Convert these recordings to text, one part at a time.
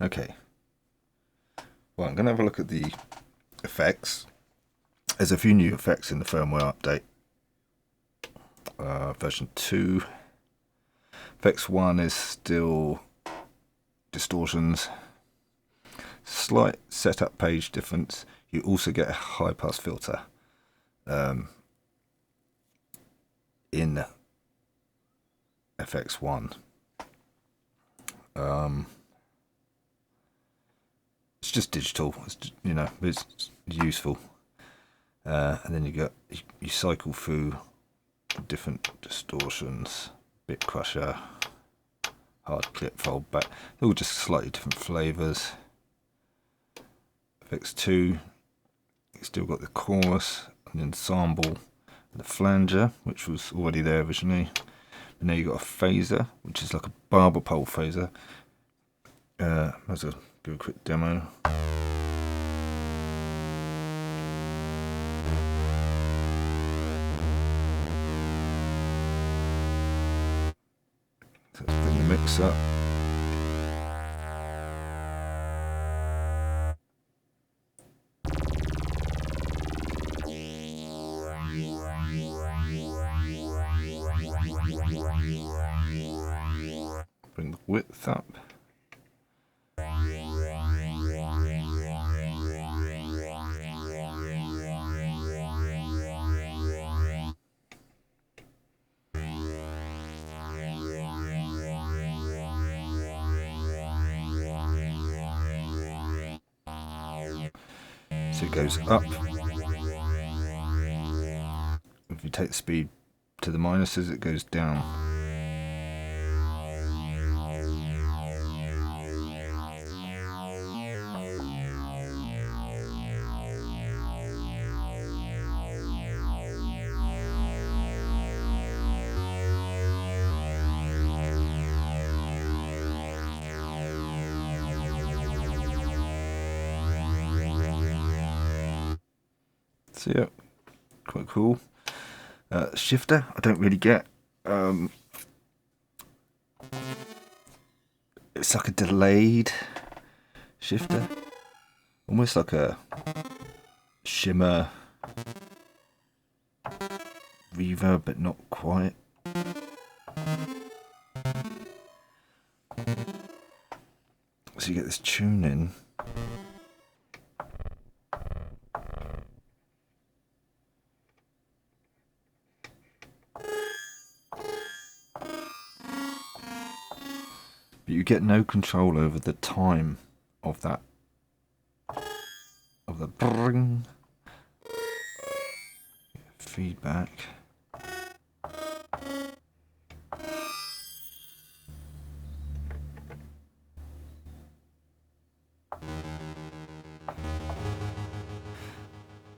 Okay. Well, I'm going to have a look at the effects. There's a few new effects in the firmware update. Version 2. Effects 1 is still distortions. Slight setup page difference. You also get a high pass filter in FX1. It's just digital. It's just, it's useful. And then you cycle through different distortions, bit crusher, hard clip, fold back. They're all just slightly different flavors. FX2, you still got the chorus, and the ensemble, and the flanger, which was already there originally. And now you got a phaser, which is like a barber pole phaser. Let's do a quick demo. So let's bring the mix up. Bring the width up. So it goes up. If you take the speed to the minuses, it goes down. So yeah, quite cool. Shifter, I don't really get. It's like a delayed shifter, almost like a shimmer reverb, but not quite. So you get this tuning. But you get no control over the time of that, of the bring feedback.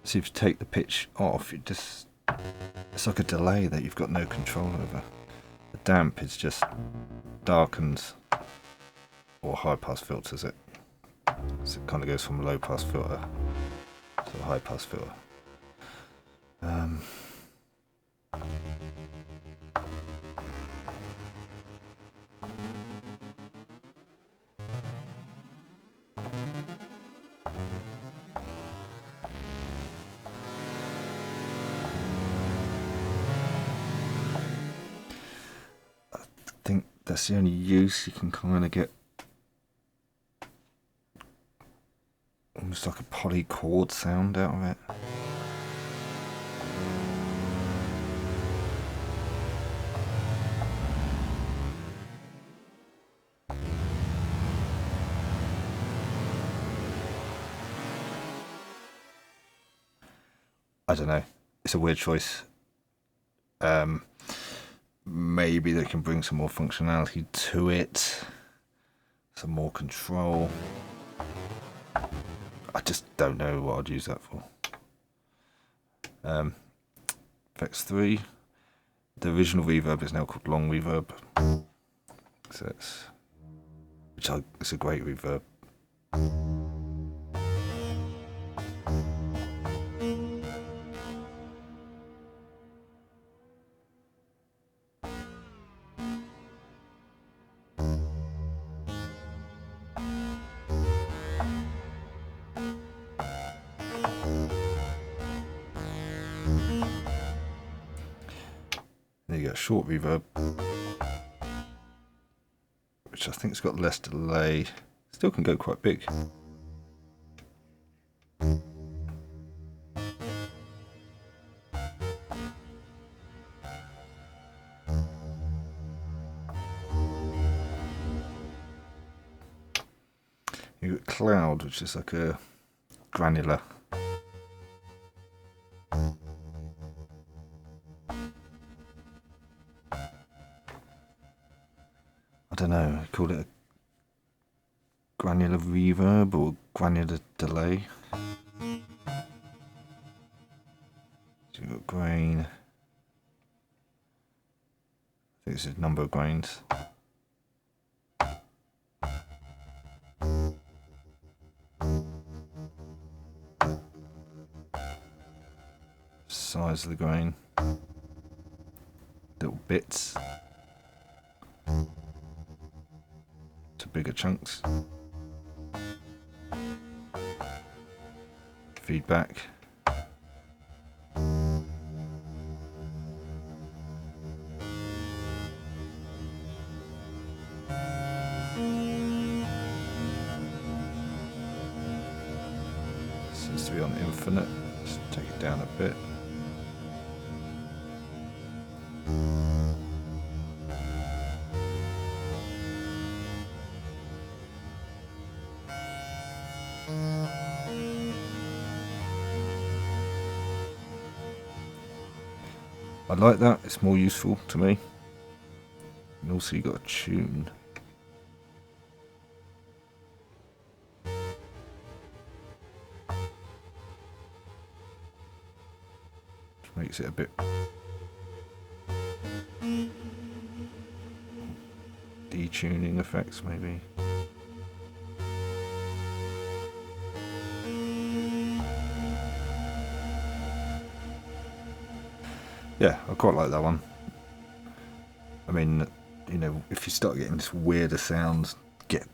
So if you take the pitch off, it's like a delay that you've got no control over. The damp is just darkens or high pass filters it. So it kind of goes from low pass filter to a high pass filter. I think that's the only use you can kind of get. Almost like a polychord sound out of it. I don't know. It's a weird choice. Maybe they can bring some more functionality to it, some more control. I just don't know what I'd use that for. Effects 3. The original reverb is now called long reverb. So it's a great reverb. short reverb, which I think has got less delay. Still can go quite big. You've got cloud, which is like a granular. I don't know, I call it a granular reverb or granular delay. So you've got grain. I think this is number of grains. Size of the grain. Little bits. To bigger chunks. Feedback. Seems to be on infinite. Let's take it down a bit. I like that, it's more useful to me. And also you got a tune. Which makes it a bit detuning effects maybe. Yeah, I quite like that one. I mean, you know, if you start getting this weirder sounds, get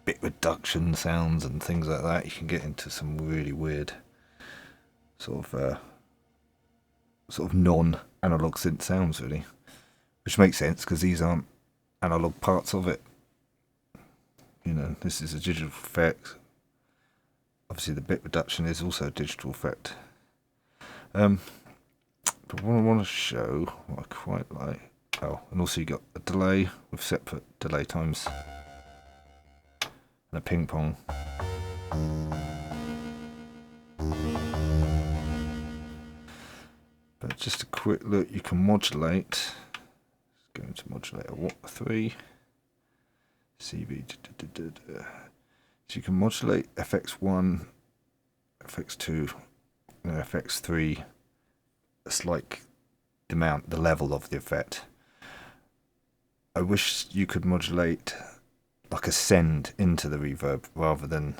bit reduction sounds and things like that, you can get into some really weird sort of non-analog synth sounds, really, which makes sense because these aren't analog parts of it. You know, this is a digital effect. Obviously, the bit reduction is also a digital effect. But what I want to show, what I quite like, oh, and also you got a delay with separate delay times and a ping pong. But just a quick look, you can modulate. Let's go into modulator 3, CV. So you can modulate FX1, FX2, and FX3. It's like the level of the effect. I wish you could modulate like a send into the reverb rather than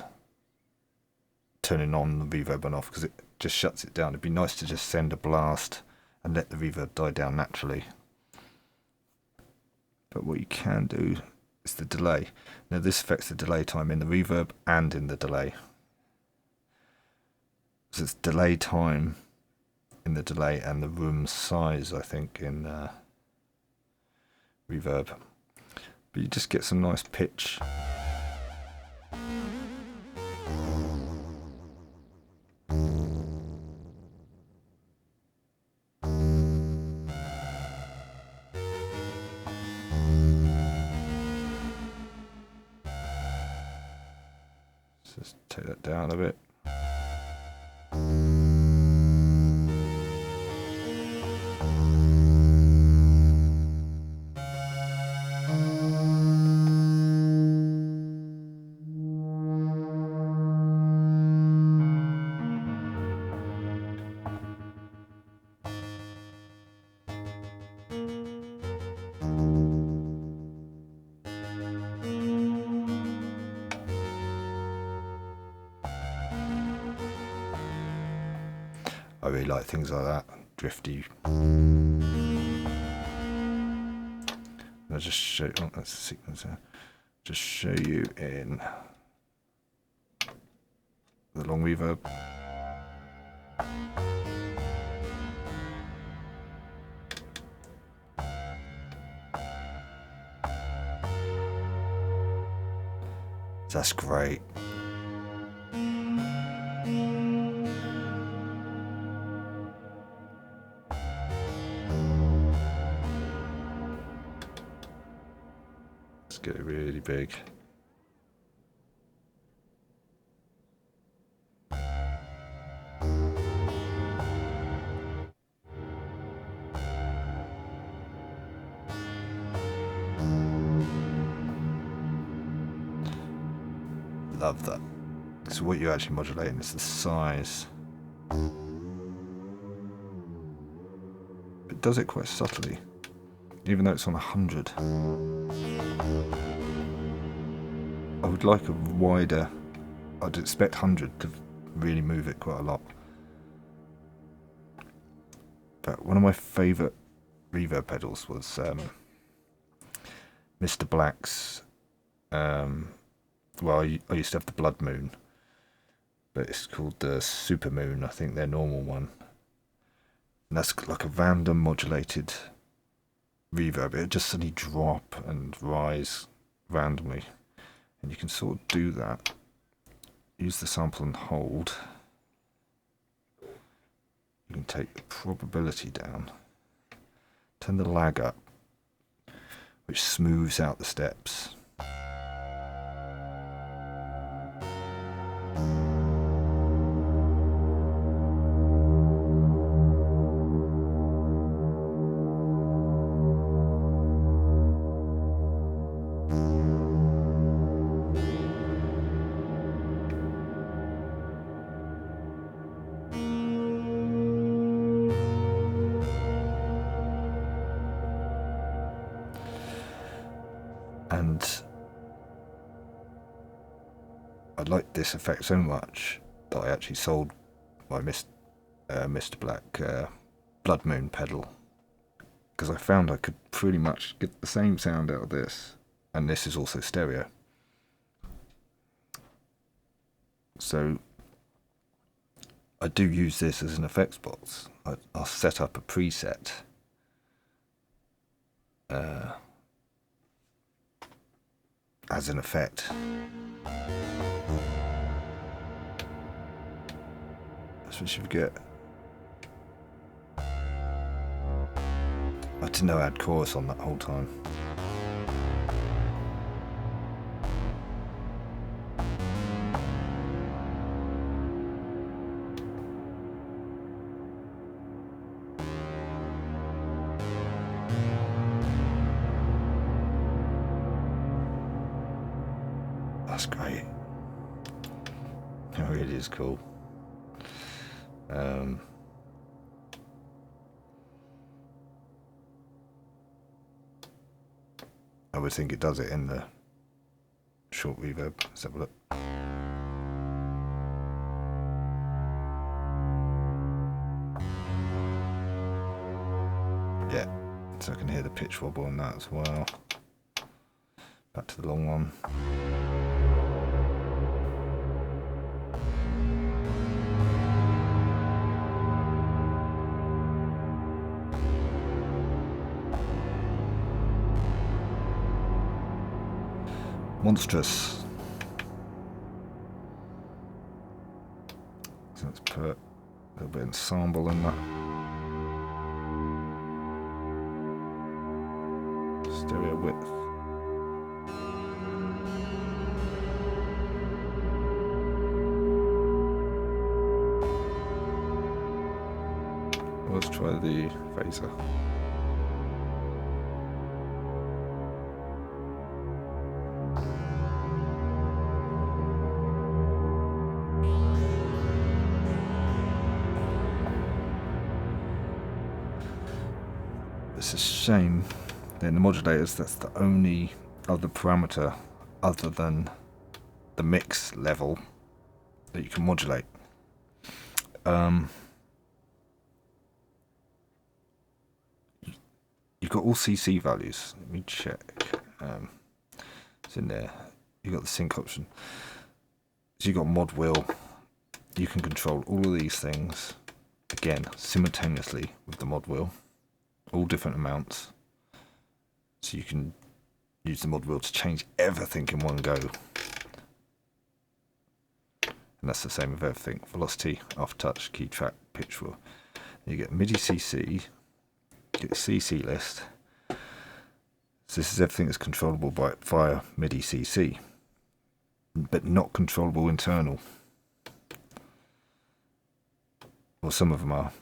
turning on the reverb and off, because it just shuts it down. It'd be nice to just send a blast and let the reverb die down naturally. But what you can do is the delay. Now this affects the delay time in the reverb and in the delay. So it's delay time in the delay and the room size, I think, in reverb. But you just get some nice pitch. Just take that down a bit. I really like things like that, drifty. I'll just show you, oh, that's the sequencer. Just show you in the long reverb. That's great. Let's get it really big. Love that. So what you're actually modulating is the size. It does it quite subtly, even though it's on 100. I would like a wider, I'd expect 100 to really move it quite a lot. But one of my favourite reverb pedals was Mr. Black's, well, I used to have the Blood Moon, but it's called the Super Moon, I think their normal one. And that's like a random modulated reverb. It just suddenly drop and rise randomly. And you can sort of do that. Use the sample and hold. You can take the probability down. Turn the lag up, which smooths out the steps. And I liked this effect so much that I actually sold my Mr. Black Blood Moon pedal, because I found I could pretty much get the same sound out of this, and this is also stereo. So I do use this as an effects box. I'll set up a preset as an effect. That's what you forget. I didn't know I had chorus on that whole time. That's great. It really is cool. I would think it does it in the short reverb. Let's have a look. Yeah, so I can hear the pitch wobble on that as well. Back to the long one. Monstrous. So let's put a little bit of ensemble in that. Stereo width. Let's try the phaser. It's a shame that in the modulators that's the only other parameter other than the mix level that you can modulate. You've got all CC values. Let me check. It's in there. You've got the sync option. So you've got mod wheel. You can control all of these things again simultaneously with the mod wheel. All different amounts, so you can use the mod wheel to change everything in one go. And that's the same with everything. Velocity, off touch, key track, pitch wheel. You get MIDI CC, get CC list. So this is everything that's controllable via MIDI CC, but not controllable internal. Well, some of them are.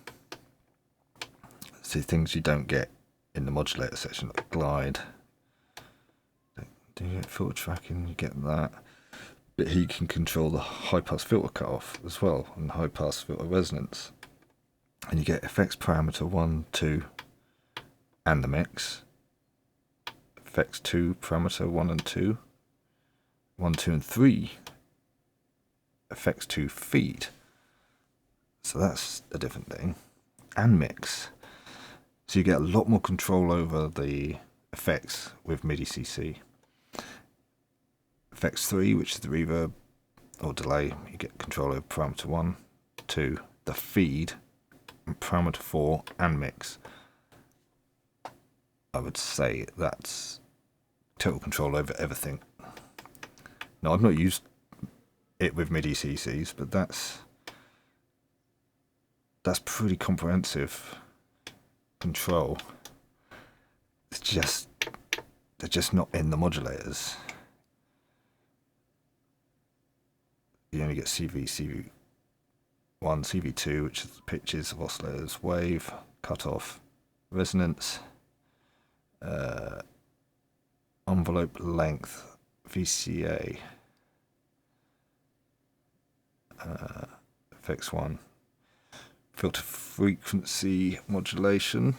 So things you don't get in the modulator section, like glide. Do you get filter tracking? You get that. But he can control the high pass filter cutoff as well, and high pass filter resonance. And you get effects parameter 1, 2, and the mix. Effects 2 parameter 1 and 2. 1, 2, and 3. Effects 2 feed. So that's a different thing. And mix. So you get a lot more control over the effects with MIDI CC. Effects 3, which is the reverb or delay, you get control over parameter 1, 2, the feed, and parameter 4, and mix. I would say that's total control over everything. Now, I've not used it with MIDI CCs, but that's pretty comprehensive control. It's just, they're just not in the modulators. You only get CV, CV1, CV2, which is the pitches of oscillators, wave, cutoff, resonance, envelope length, VCA, effects 1, filter frequency modulation,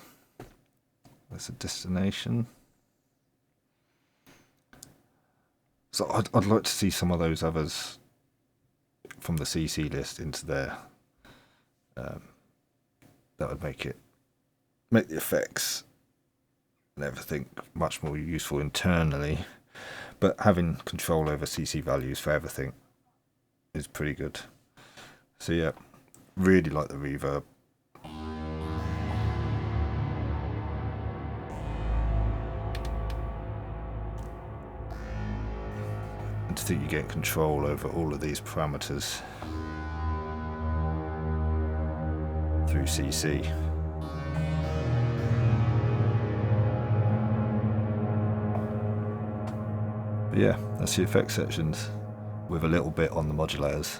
that's a destination. So I'd like to see some of those others from the CC list into there. That would make the effects and everything much more useful internally, but having control over CC values for everything is pretty good. So yeah, really like the reverb. And to think you get control over all of these parameters through CC. But yeah, that's the effect sections with a little bit on the modulators.